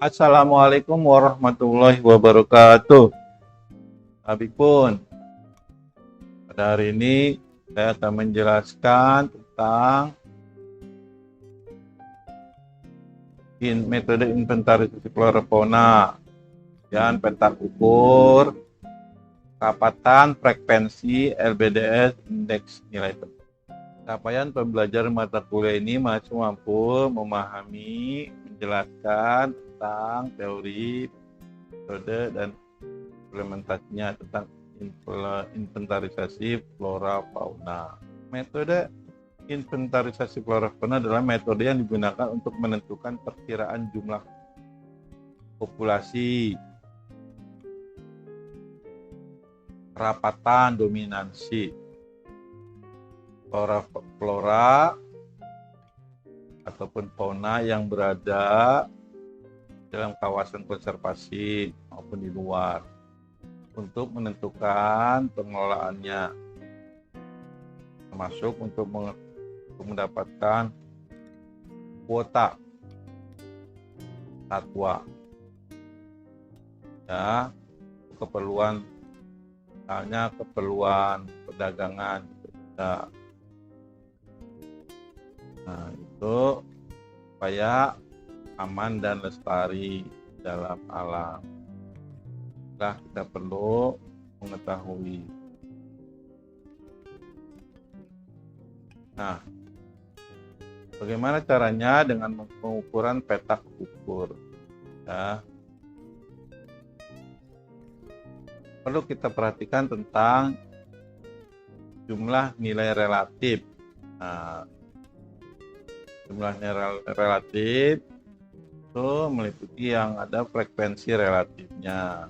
Assalamualaikum warahmatullahi wabarakatuh. Habib pun, pada hari ini saya akan menjelaskan tentang metode inventarisasi flora fauna dan peta ukur kapatan frekuensi LBDS indeks nilai penting. Capaian pembelajaran mata kuliah ini masih mampu memahami, menjelaskan tentang teori, metode, dan implementasinya tentang inventarisasi flora fauna. Metode inventarisasi flora fauna adalah metode yang digunakan untuk menentukan perkiraan jumlah populasi, kerapatan, dominansi flora ataupun fauna yang berada dalam kawasan konservasi maupun di luar, untuk menentukan pengelolaannya, termasuk untuk mendapatkan kuota satwa ya, keperluan, misalnya keperluan perdagangan ya. Nah, itu supaya aman dan lestari dalam alam. Nah, kita perlu mengetahui. Nah, bagaimana caranya dengan pengukuran petak ukur? Ya, perlu kita perhatikan tentang jumlah nilai relatif. Nah, jumlahnya relatif itu meliputi yang ada frekuensi relatifnya,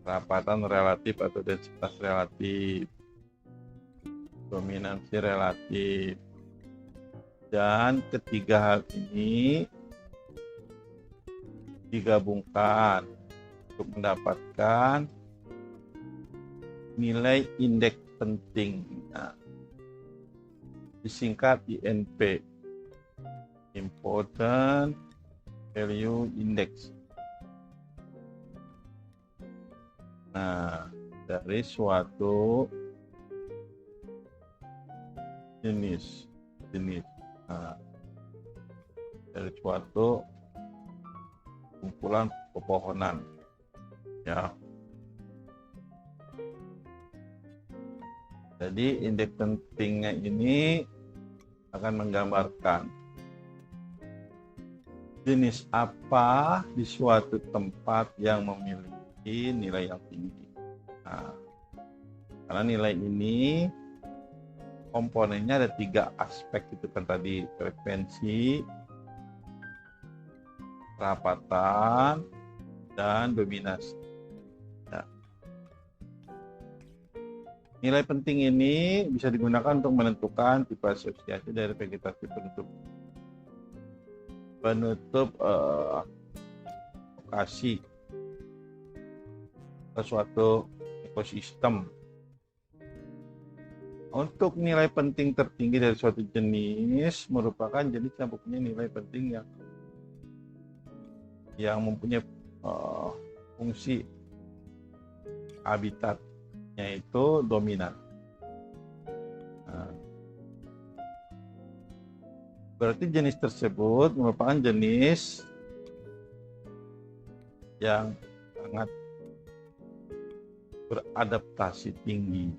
kerapatan relatif atau densitas relatif, dominansi relatif, dan ketiga hal ini digabungkan untuk mendapatkan nilai indeks penting, disingkat INP, Important Value Index. Nah, dari suatu jenis, nah, dari suatu kumpulan pepohonan, ya. Jadi indeks pentingnya ini akan menggambarkan jenis apa di suatu tempat yang memiliki nilai yang tinggi. Nah, karena nilai ini komponennya ada 3 aspek, itu kan tadi: frekuensi, kerapatan, dan dominasi. Nah, nilai penting ini bisa digunakan untuk menentukan tipe asosiasi dari vegetasi penutup lokasi ke suatu ekosistem. Untuk nilai penting tertinggi dari suatu jenis merupakan jenis yang mempunyai nilai penting yang mempunyai fungsi habitat, yaitu dominan. Nah, berarti jenis tersebut merupakan jenis yang sangat beradaptasi tinggi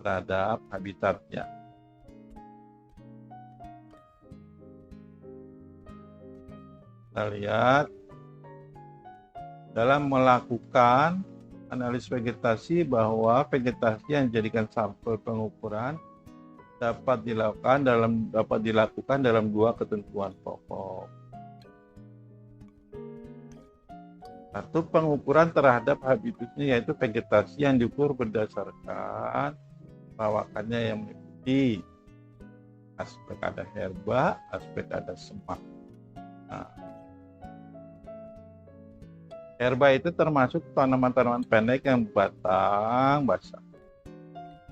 terhadap habitatnya. Kita lihat dalam melakukan analisis vegetasi bahwa vegetasi yang dijadikan sampel pengukuran dapat dilakukan dalam 2 ketentuan pokok. Satu, pengukuran terhadap habitatnya, yaitu vegetasi yang diukur berdasarkan perawakannya yang meliputi aspek ada herba, aspek ada semak. Nah, herba itu termasuk tanaman-tanaman pendek yang batang basah.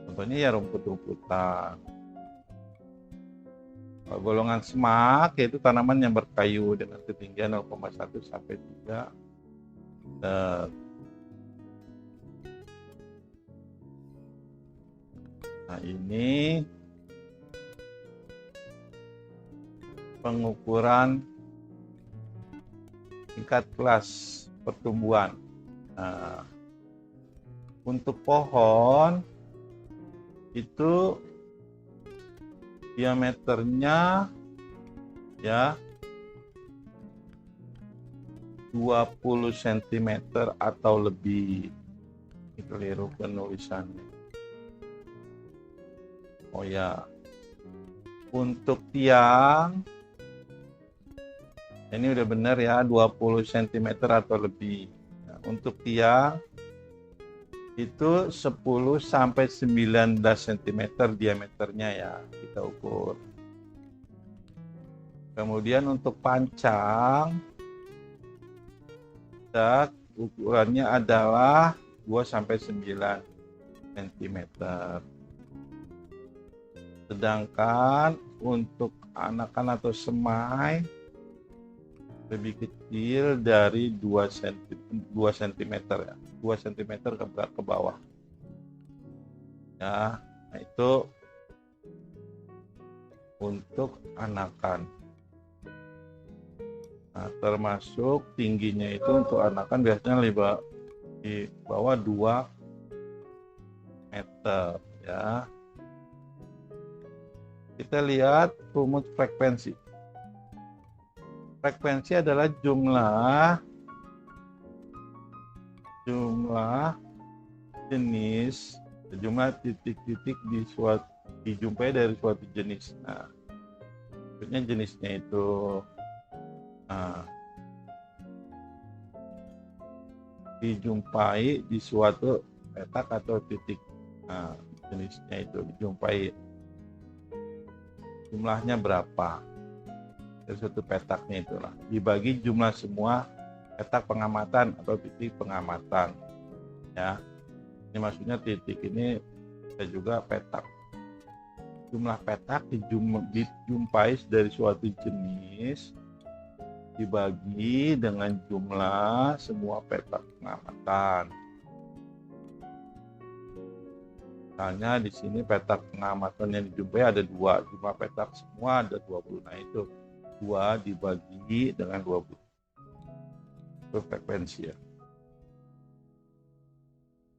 Contohnya ya rumput-rumputan. Kalau golongan semak yaitu tanaman yang berkayu dengan ketinggian 0,1 sampai 3 meter. Nah, ini pengukuran tingkat kelas pertumbuhan. Nah, untuk pohon itu diameternya ya 20 cm atau lebih. Ini keliru penulisannya. Oh ya, untuk tiang ini udah benar ya, 20 cm atau lebih. Nah, untuk tiang itu 10 sampai 19 cm diameternya ya, kita ukur. Kemudian untuk pancang, ukurannya adalah 2 sampai 9 cm. Sedangkan untuk anakan atau semai lebih kecil dari 2 cm ya. 2 cm ke bawah. Ya, nah itu untuk anakan. Nah, termasuk tingginya itu untuk anakan biasanya di bawah 2 meter ya. Kita lihat rumus frekuensi. Frekuensi adalah jumlah jenis, jumlah titik-titik dijumpai dari suatu jenis. Nah, maksudnya jenisnya itu dijumpai di suatu petak atau titik. Nah, jenisnya itu dijumpai. Jumlahnya berapa dari suatu petaknya itulah dibagi jumlah semua petak pengamatan atau titik pengamatan ya. Ini maksudnya titik ini bisa juga petak. Jumlah petak dijumpai dari suatu jenis dibagi dengan jumlah semua petak pengamatan. Misalnya di sini petak pengamatan yang dijumpai ada 2, jumlah petak semua ada 20. Nah itu 2 dibagi dengan 20. Itu frekuensi ya.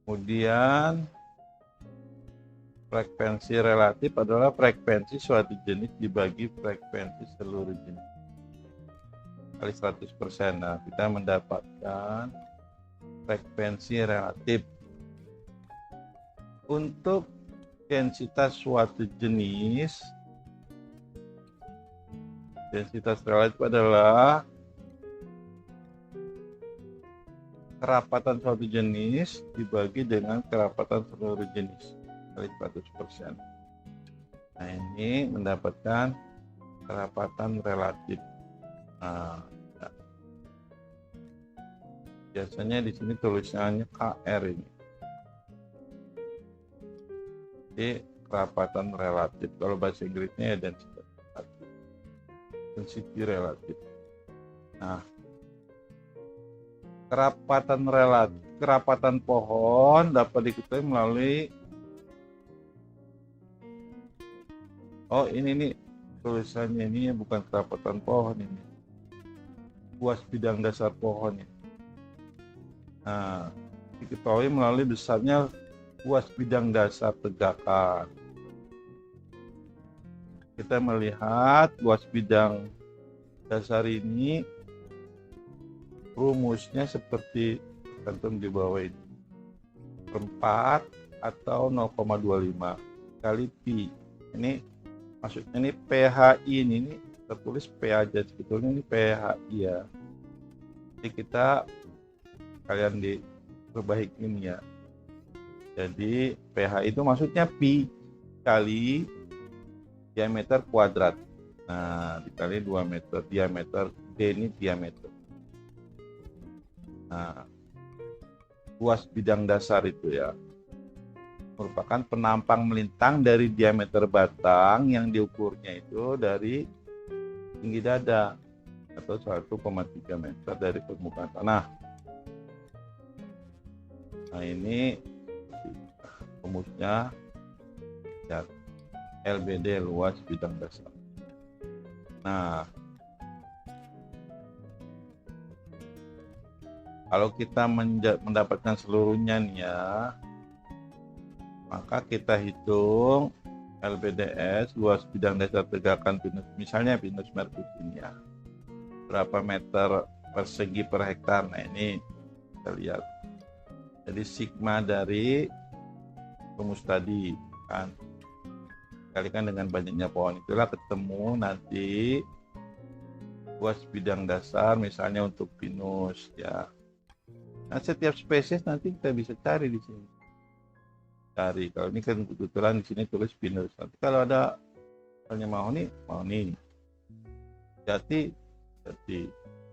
Kemudian frekuensi relatif adalah frekuensi suatu jenis dibagi frekuensi seluruh jenis kali 100%. Nah, kita mendapatkan frekuensi relatif. Untuk densitas suatu jenis, densitas relatif adalah kerapatan suatu jenis dibagi dengan kerapatan seluruh jenis kali 100%. Nah, ini mendapatkan kerapatan relatif. Nah, ya. Biasanya di sini tulisannya KR ini. Jadi kerapatan relatif. Kalau bahasa Inggrisnya ya density relatif. Nah, kerapatan pohon dapat diketahui melalui ini nih tulisannya ini bukan kerapatan pohon ini. Luas bidang dasar pohon ya. Nah, diketahui melalui besarnya luas bidang dasar tegakan. Kita melihat luas bidang dasar ini rumusnya seperti tercantum di bawah ini. 4 atau 0,25 kali pi. Ini maksudnya ini PHI ini tertulis P aja, sebetulnya ini PHI ya. Jadi kita kalian diperbaiki ini ya. Jadi pH itu maksudnya pi kali diameter kuadrat. Nah, dikali 2 meter diameter, D ini diameter. Nah, luas bidang dasar itu ya. merupakan penampang melintang dari diameter batang yang diukurnya itu dari tinggi dada atau 1,3 meter dari permukaan tanah. Nah ini rumusnya ya, LBD luas bidang dasar. Nah, kalau kita mendapatkan seluruhnya nih ya, maka kita hitung LBDS luas bidang dasar tegakan pinus, misalnya pinus merkus ini ya, berapa meter persegi per hektar. Nah ini kita lihat. Jadi sigma dari rumus tadi kan kalikan dengan banyaknya pohon, itulah ketemu nanti luas bidang dasar misalnya untuk pinus ya. Nah setiap spesies nanti kita bisa cari di sini. Cari kalau ini kan kebetulan di sini tulis pinus. Nanti kalau ada misalnya mahoni, jati,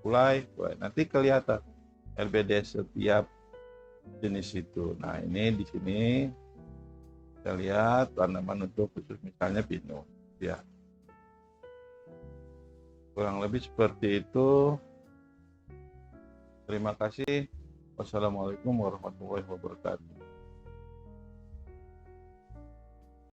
kulai. Nanti kelihatan LBD setiap jenis itu. Nah ini di sini kita lihat tanaman untuk khusus misalnya pinus ya. Kurang lebih seperti itu. Terima kasih. Wassalamualaikum warahmatullahi wabarakatuh.